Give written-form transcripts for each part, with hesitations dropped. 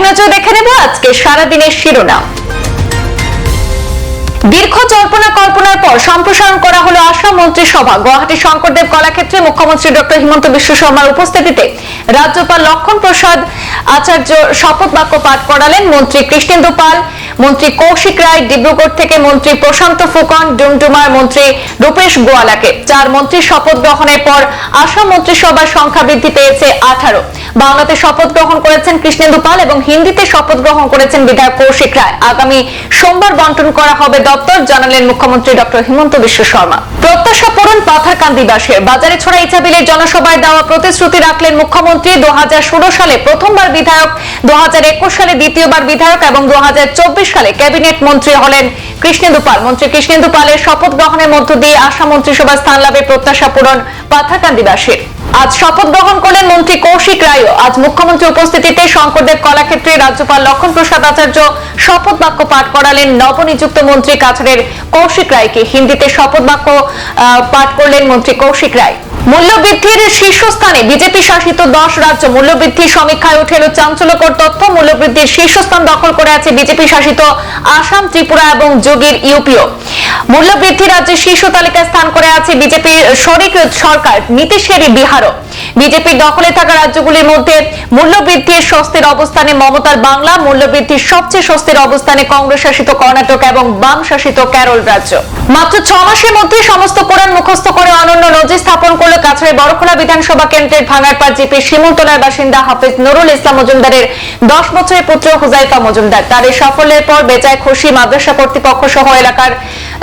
নজর দেখে নেব আজকে সারাদিনের শিরোনাম। দীর্ঘ জল্পনা কল্পনার পর সম্প্রসারণ করা হলো আসাম মন্ত্রিসভা। গুয়াহাটি শঙ্করদেব কলাক্ষেত্রে মুখ্যমন্ত্রী ডক্টর হিমন্ত বিশ্ব শর্মার উপস্থিতিতে রাজ্যপাল লক্ষণ প্রসাদ আচার্য শপথ বাক্য পাঠ করালেন। মন্ত্রী কৃষ্ণেন্দু পাল, মন্ত্রী কৌশিক রায়, ডিব্রুগড় থেকে মন্ত্রী প্রশান্ত ফুকন, ডুমডুমার মন্ত্রী রূপেশ গোয়ালাকে। 4 মন্ত্রীর শপথ গ্রহণের পর আসাম মন্ত্রিসভার সংখ্যা বৃদ্ধি পেয়েছে 18। বাংলাতে শপথ গ্রহণ করেছেন কৃষ্ণেন্দু পাল এবং হিন্দিতে শপথ গ্রহণ করেছেন বিধায়ক কৌশিক রায়। আগামী সোমবার বন্টন করা হবে দপ্তর, জানালেন মুখ্যমন্ত্রী ডক্টর হিমন্ত বিশ্ব শর্মা। প্রত্যাশা পূরণ পাথারকান্দিবাসীর। বাজারে ছোড়া ইচ্ছাবিলের জনসভায় দেওয়া প্রতিশ্রুতি রাখলেন মুখ্যমন্ত্রী। 2016 সালে প্রথমবার বিধায়ক, 2021 সালে দ্বিতীয়বার বিধায়ক এবং 2024 সালে ক্যাবিনেট মন্ত্রী হলেন কৃষ্ণেন্দু পাল। মন্ত্রী কৃষ্ণেন্দু পালের শপথ গ্রহণের মধ্য দিয়ে আসাম মন্ত্রিসভা স্থান লাভের প্রত্যাশা পূরণ পাথারকান্দিবাসীর। আজ শপথ গ্রহণ করলেন মন্ত্রী কৌশিক রায়। আজ মুখ্যমন্ত্রী উপস্থিতিতে শঙ্করদেব কলাক্ষেত্রে রাজ্যপাল লক্ষণ প্রসাদ আচার্য শপথ বাক্য পাঠ করালেন নবনিযুক্ত মন্ত্রী কাছাড়ের কৌশিক রায়কে। হিন্দিতে শপথ বাক্য পাঠ করলেন মন্ত্রী কৌশিক রায়। মূল্যবৃদ্ধির শীর্ষস্থানে বিজেপি শাসিত 10 রাজ্য। মূল্যবৃদ্ধির সমীক্ষায় উঠে এলো চাঞ্চল্যকর তথ্য। মূল্যবৃদ্ধির শীর্ষস্থান দখল করে আছে বিজেপি শাসিত আসাম, ত্রিপুরা এবং যোগীর ইউপিও। মূল্যবৃদ্ধি রাজ্যের শীর্ষ তালিকায় স্থান করে আছে বিজেপির শরিক সরকার নীতিশেরই বিহারও। বিজেপির দখলে থাকা রাজ্যগুলির মধ্যে মূল্যবৃদ্ধির স্বস্তির অবস্থানে মমতার বাংলা, মূল্যবৃদ্ধির সবচেয়ে স্বস্তির অবস্থানে কংগ্রেস শাসিত কর্ণাটক এবং বাম শাসিত কেরল রাজ্য। মাত্র 6 মাসের মধ্যে সমস্ত কোরআন মুখস্থ করে অনন্য নজির স্থাপন করল কাছাড়ের বড়খোলা বিধানসভা কেন্দ্রের ভাঙারপাড় জিপি শিমুলতলার বাসিন্দা হাফেজ নুরুল ইসলাম মজুমদারের 10 বছরের পুত্র হুজাইফা মজুমদার। তার এই সাফল্যের পর বেজায় খুশি মাদ্রাসা কর্তৃপক্ষ সহ এলাকার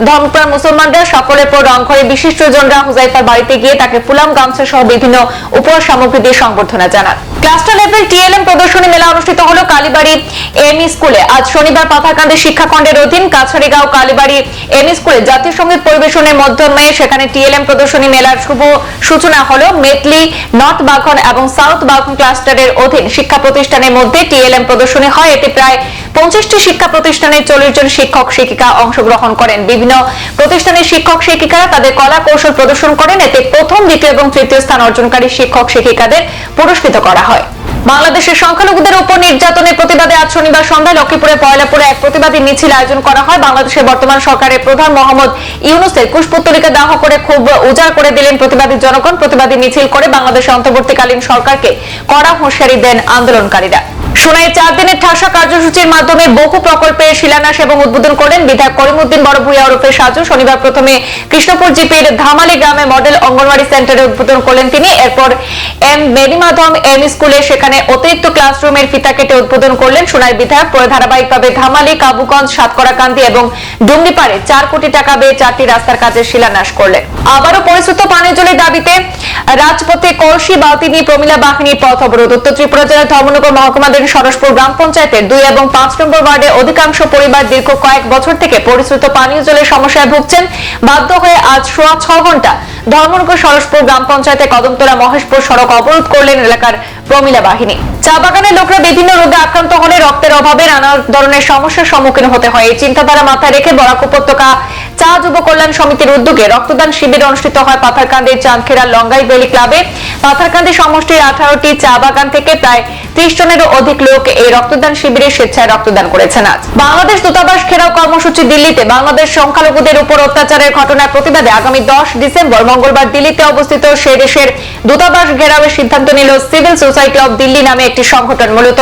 ধর্মপ্রাণ মুসলমানরা। সাফল্যের পর রংঘরে বিশিষ্টজনরা হুজাইফার বাড়িতে গিয়ে তাকে ফুলাম, গামছা সহ বিভিন্ন উপহার সামগ্রী দিয়ে সংবর্ধনা জানান। ক্লাস্টার লেভেল টিএলএম প্রদর্শনী মেলা অনুষ্ঠিত হলো কালীবাড়ি এমই স্কুলে। আজ শনিবার পাথারকান্দি শিক্ষাখণ্ডের অধীন কাছাড়িগাঁও কালীবাড়ি এমই স্কুলে জাতীয় সঙ্গীত পরিবেশনের মাধ্যমে সেখানে টিএলএম প্রদর্শনী মেলার শুভ সূচনা হলো। মেটলি, নর্থ বাঘন এবং সাউথ বাঘন ক্লাস্টারের অধীন শিক্ষা প্রতিষ্ঠানের মধ্যে টিএলএম প্রদর্শনী হয়। এতে প্রায় 25টি শিক্ষা প্রতিষ্ঠানের 40 জন শিক্ষক শিক্ষিকা অংশগ্রহণ করেন। বিভিন্ন প্রতিষ্ঠানের শিক্ষক শিক্ষিকারা তাদের কলা কৌশল প্রদর্শন করেন। এতে প্রথম, দ্বিতীয় এবং তৃতীয় স্থান অর্জনকারী শিক্ষক শিক্ষিকাদের পুরস্কৃত করা হয়। বাংলাদেশের সংখ্যালঘুদের উপর নির্যাতনের প্রতিবাদে আজ শনিবার সন্ধ্যায় লক্ষ্মীপুরে পয়লাপুরে এক প্রতিবাদী মিছিল আয়োজন করা হয়। বাংলাদেশের বর্তমান সরকারের প্রধান মোহাম্মদ ইউনূসের কুশপুত্তলিকা দাহ করে খুব উজাড় করে দিলেন প্রতিবাদী জনগণ। প্রতিবাদী মিছিল করে বাংলাদেশের অন্তর্বর্তীকালীন সরকারকে কড়া হুঁশিয়ারি দেন আন্দোলনকারীরা। সোনাই 4 দিনের ঠাসা কার্যসূচির মাধ্যমে বহু প্রকল্পের শিলান্যাস এবং উদ্বোধন করেন বিধায়ক করিমউদ্দিন বড়ভূঁইয়া ওরফে সাজু। শনিবার প্রথমে কৃষ্ণপুর জিপির ধামালি গ্রামে মডেল অঙ্গনওয়াড়ি সেন্টারে উদ্বোধন করলেন তিনি। এরপর এম মেরিমাধম এম স্কুলে সেখানে অতিরিক্ত ক্লাসরুমের ফিতা কেটে উদ্বোধন করলেন সোনাই বিধায়ক। পরে ধারাবাহিকভাবে ধামালি, কাবুগঞ্জ, সাতকড়াকান্দি এবং ডুমনিপাড়ে 4 কোটি টাকা ব্যয়ে 4টি রাস্তার কাজের শিলান্যাস করলেন। আবারও পরিশ্রুত পানীয় জলের দাবিতে রাজপথে কলসি বালতি নিয়ে প্রমিলা বাহিনীর পথ অবরোধ। উত্তর ত্রিপুরা জেলার ধর্মনগর মহকুমাধীন সরসপুর গ্রাম পঞ্চায়েতের 2 এবং 5 নম্বর ওয়ার্ডে অধিকাংশ পরিবার দীর্ঘ কয়েক বছর থেকে পরিশ্রুত পানীয় জলের সমস্যায় ভুগছেন। বাধ্য হয়ে আজ সোয়া 6 ঘন্টা ধর্মনগর সরসপুর গ্রাম পঞ্চায়েতে কদমতলা মহেশপুর সড়ক অবরোধ করলেন এলাকার প্রমিলা বাহিনী। চা বাগানের লোকরা বিভিন্ন রোগে আক্রান্ত হলে রক্তের অভাবে নানা ধরনের সমস্যার সম্মুখীন হতে হয়। এই চিন্তাধারা মাথায় রেখে বরাক উপত্যকা চা যুব কল্যাণ সমিতির উদ্যোগে রক্তদান শিবির অনুষ্ঠিত হয় পাথারকান্দির চাঁদখেড়া লঙ্গাই বেলি ক্লাবে। পাথারকান্দি সমষ্টির 18টি চা বাগান থেকে প্রায় 30 জনেরও অধিক লোক এই রক্তদান শিবিরে স্বেচ্ছায় রক্তদান করেছেন। আজ বাংলাদেশ দূতাবাস ঘেরাও কর্মসূচি দিল্লিতে। বাংলাদেশ সংখ্যালঘুদের উপর অত্যাচারের ঘটনার প্রতিবাদে আগামী 10 ডিসেম্বর মঙ্গলবার দিল্লিতে অবস্থিত সেই দেশের দূতাবাস ঘেরাওয়ের সিদ্ধান্ত নিল সিভিল সোসাইটি অব দিল্লি নামে একটি সংগঠন। মূলত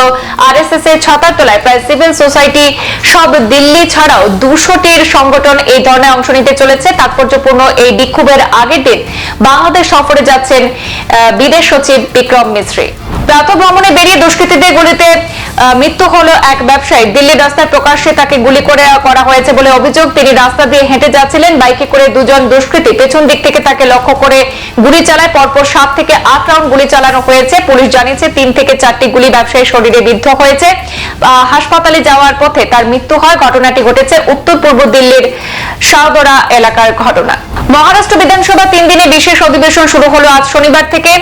আরএসএস এর ছাতার তলায় প্রায় সিভিল সোসাইটি সব দিল্লি ছাড়াও 200টির সংগঠন এই ধরনের অংশ নিতে চলেছে। তাৎপর্যপূর্ণ এই বিক্ষোভের আগের দিন বাংলাদেশ সফরে যাচ্ছেন বিদেশ সচিব বিক্রম মিস্ত্রি। প্রাতঃ ভ্রমণে বেরিয়ে দুষ্কৃতীদের গুলিতে মৃত্যু হলো এক ব্যবসায়ী। দিল্লির রাস্তায় প্রকাশ্যে তাকে গুলি করা হয়েছে বলে অভিযোগ। তিনি রাস্তা দিয়ে হেঁটে যাচ্ছিলেন। বাইকে করে 2 জন দুষ্কৃতী পেছন দিক থেকে তাকে লক্ষ্য করে গুলি চালায়। পরপর 7 থেকে 8 রাউন্ড গুলি চালানো হয়েছে। পুলিশ জানিয়েছে 3 থেকে 4টি গুলি ব্যবসায়ীর শরীরে বিদ্ধ হয়েছে। হাসপাতালে যাওয়ার পথে তার মৃত্যু হয়। ঘটনাটি ঘটেছে উত্তর পূর্ব দিল্লির শাহদরা এলাকার ঘটনা। মহারাষ্ট্র বিধানসভা 3 দিনে বিশেষ অধিবেশন শুরু হলো আজ শনিবার থেকে।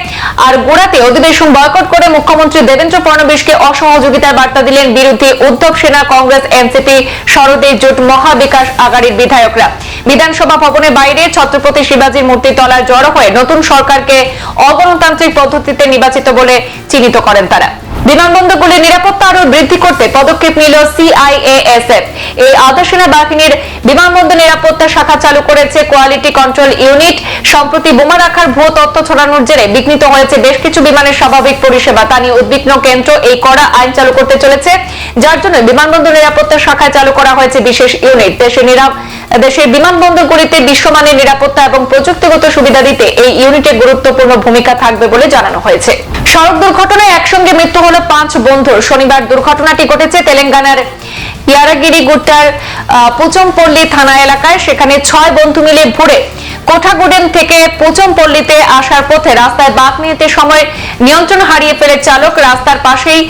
আর গোড়াতে অধিবেশন বয়কট করে মুখ্যমন্ত্রী দেবেন্দ্র ফডনবিসকে অসহযোগিতার বার্তা দিলেন বিরোধী উদ্ধব সেনা, কংগ্রেস, এনসিপি, শরদে জোট মহাবিকাশ আঘাড়ির বিধায়করা। বিধানসভা ভবনের বাইরে ছত্রপতি শিবাজীর মূর্তির তলায় জড়ো হয়ে নতুন সরকারকে অগণতান্ত্রিক পদ্ধতিতে নির্বাচিত বলে চিহ্নিত করেন তারা। বিমানবন্দরগুলির নিরাপত্তা আরো বৃদ্ধি করতে পদক্ষেপ নিল সিআইএএসএফ। এই আধা সেনা বাহিনীর বিমানবন্দর নিরাপত্তা শাখা চালু করেছে কোয়ালিটি কন্ট্রোল ইউনিট। সম্প্রতি বোমা রাখার ভুয়ো তথ্য ছড়ানোর জেরে বিঘ্নিত হয়েছে বেশ কিছু বিমানের স্বাভাবিক পরিষেবা। তা নিয়ে উদ্বিগ্ন কেন্দ্র এই কড়া আইন চালু করতে চলেছে, যার জন্য বিমানবন্দর নিরাপত্তা শাখায় চালু করা হয়েছে বিশেষ ইউনিট। দেশের বিমানবন্দরগুলিতে বিশ্বমানের নিরাপত্তা এবং প্রযুক্তিগত সুবিধা দিতে এই ইউনিটের গুরুত্বপূর্ণ ভূমিকা থাকবে বলে জানানো হয়েছে। সড়ক দুর্ঘটনায় একসঙ্গে মৃত্যু হলো 5 বন্ধুর। শনিবার দুর্ঘটনাটি ঘটেছে তেলেঙ্গানার ইয়ারাগিরিগুট্টার পুচমপল্লী থানা এলাকায়। সেখানে 6 বন্ধু মিলে ভোরে কোঠাগুডেম থেকে পুচমপল্লীতে আসার পথে রাস্তায় বাঁক নিতে সময় নিয়ন্ত্রণ হারিয়ে ফেলে চালক। রাস্তার পাশেই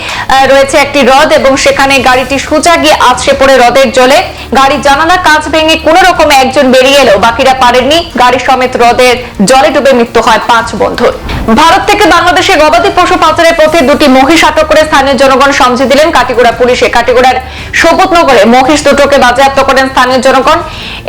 রয়েছে একটি হ্রদ এবং সেখানে গাড়িটি সোজা গিয়ে আছড়ে পড়ে হ্রদের জলে। গাড়ির জানালা কাঁচ ভেঙে কোন রকমে একজন বেরিয়ে এলেও বাকিরা পারেননি। গাড়ি সমেত হ্রদের জলে ডুবে মৃত্যু হয় 5 বন্ধুর। ভারত থেকে বাংলাদেশে গবাদি পশু পাচারের পথে 2টি মহিষ আটক করে স্থানীয় জনগণ সমঝে দিলেন কাটিগড়া পুলিশে। কাটিগড়ার সবুজনগরে মহিষ দুটোকে বাজেয়াপ্ত করেন স্থানীয় জনগণ।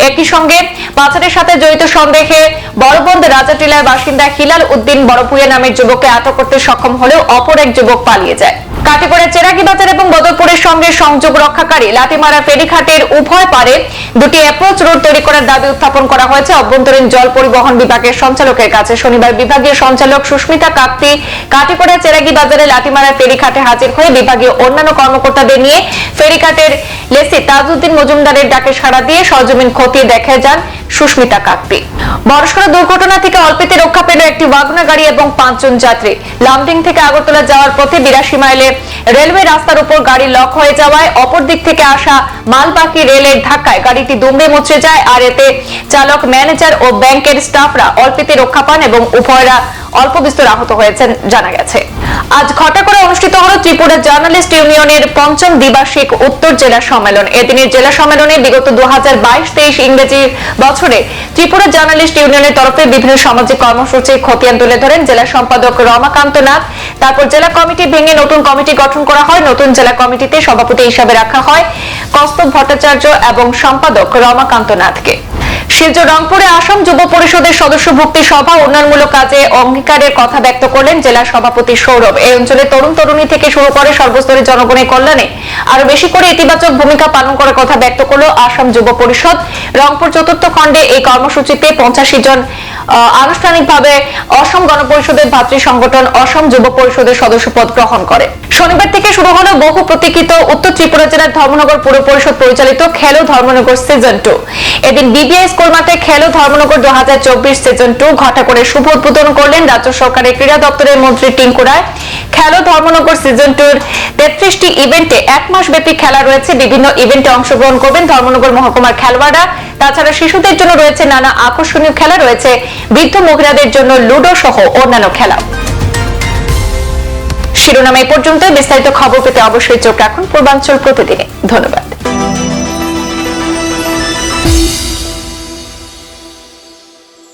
একই সঙ্গে পাচারের সাথে জড়িত সন্দেহে বড়বন্দ রাজাটিলার বাসিন্দা হিলাল উদ্দিন বড়ভুইয়া নামের যুবককে আটক করতে সক্ষম হলেও অপর এক যুবক পালিয়ে যায়। কাটিগড়া চেরাগি বাজার এবং বদরপুরের সঙ্গে সংযোগ রক্ষাকারী লাটিমারা ফেরিঘাটের উভয় পারে 2টি অ্যাপ্রোচ রোড তৈরি করার দাবি উত্থাপন করা হয়েছে অভ্যন্তরীণ জল পরিবহন বিভাগের সঞ্চালকের কাছে। শনিবার বিভাগীয় সঞ্চালক সুস্মিতা কাপ্তি কাটিগড়া চেরাগি বাজারে লাটিমারা ফেরিঘাটে হাজির হয়ে বিভাগীয় অন্যান্য কর্মকর্তাদের নিয়ে ফেরিঘাটের লেসি তাজউদ্দিন মজুমদারের ডাকে সাড়া দিয়ে সরজমিন খতিয়ে দেখে যান সুস্মিতা কাপ্তি। বড়সড় দুর্ঘটনা থেকে অল্পেতে রক্ষা পেল একটি ওয়াগনা গাড়ি এবং 5 জন যাত্রী। লামডিং থেকে আগরতলা যাওয়ার পথে 82 মাইলে রেলওয়ে রাস্তার উপর গাড়ি লক হয়ে যাওয়ায় অপর দিক থেকে আসা মালবাহী রেলের ধাক্কায় গাড়িটি দুমড়ে মুচড়ে যায়। আর এতে চালক, ম্যানেজার ও ব্যাংকের স্টাফরা অল্পেতে রক্ষা পান এবং উভয়রা অল্প বিস্তর আহত হয়েছেন জানা গেছে। আজ ঘটা করে অনুষ্ঠিত হলো ত্রিপুরা জার্নালিস্ট ইউনিয়নের 5ম দ্বিবার্ষিক উত্তর জেলা সম্মেলন। এদিনের জেলা সম্মেলনে বিগত 2022-23 ইংরেজি বছরে ত্রিপুরা জার্নালিস্ট ইউনিয়নের তরফে বিভিন্ন সামাজিক কর্মসূচির খতিয়ান তুলে ধরেন জেলা সম্পাদক রমাকান্ত নাথ। তারপর জেলা কমিটি ভেঙে নতুন কমিটি গঠন করা হয়। নতুন জেলা কমিটিতে সভাপতি হিসাবে রাখা হয় কস্তব ভট্টাচার্য এবং সম্পাদক রমাকান্ত নাথকে। শিলচর রংপুরে আসাম যুব পরিষদের সদস্যভুক্তি সভা উন্নয়নমূলক কাজে অঙ্গীকারের কথা ব্যক্ত করলেন জেলা সভাপতি সৌরভ। এই অঞ্চলে তরুণ তরুণী থেকে শুরু করে সর্বস্তরের জনগণের কল্যাণে আরো বেশি করে ইতিবাচক ভূমিকা পালন করার কথা ব্যক্ত করলো আসাম যুব পরিষদ। রংপুর 4র্থ খণ্ডে এই কর্মসূচিতে 85 জন আনুষ্ঠানিকভাবে অসম গণপরিষদের ভাতৃ সংগঠন অসম যুব পরিষদের সদস্যপদ গ্রহণ করে। শনিবার থেকে শুরু হলো বহু প্রতীক্ষিত উত্তর ত্রিপুরা জেলার ধর্মনগর পুর পরিষদ পরিচালিত খেলো ধর্মনগর সিজন 2। এদিন বিবিআই স্কুল মাঠে খেলো ধর্মনগর 2024 সিজন 2 ঘটা করে শুভ উদ্বোধন করলেন রাজ্য সরকারের ক্রীড়া দপ্তরের মন্ত্রী টিঙ্কু রায়। খেলো ধর্মনগর সিজন 2-র 33টি ইভেন্টে 1 মাস ব্যাপী খেলা রয়েছে। বিভিন্ন ইভেন্টে অংশগ্রহণ করবেন ধর্মনগর মহকুমার খেলোয়াড়রা। তাছাড়া শিশুদের জন্য রয়েছে নানা আকর্ষণীয় খেলা, রয়েছে বৃদ্ধ মহিলাদের জন্য লুডো সহ অন্যান্য খেলা। শিরোনাম এই পর্যন্ত। বিস্তারিত খবর পেতে অবশ্যই চোখ রাখুন পূর্বাঞ্চল প্রতিদিনে। ধন্যবাদ।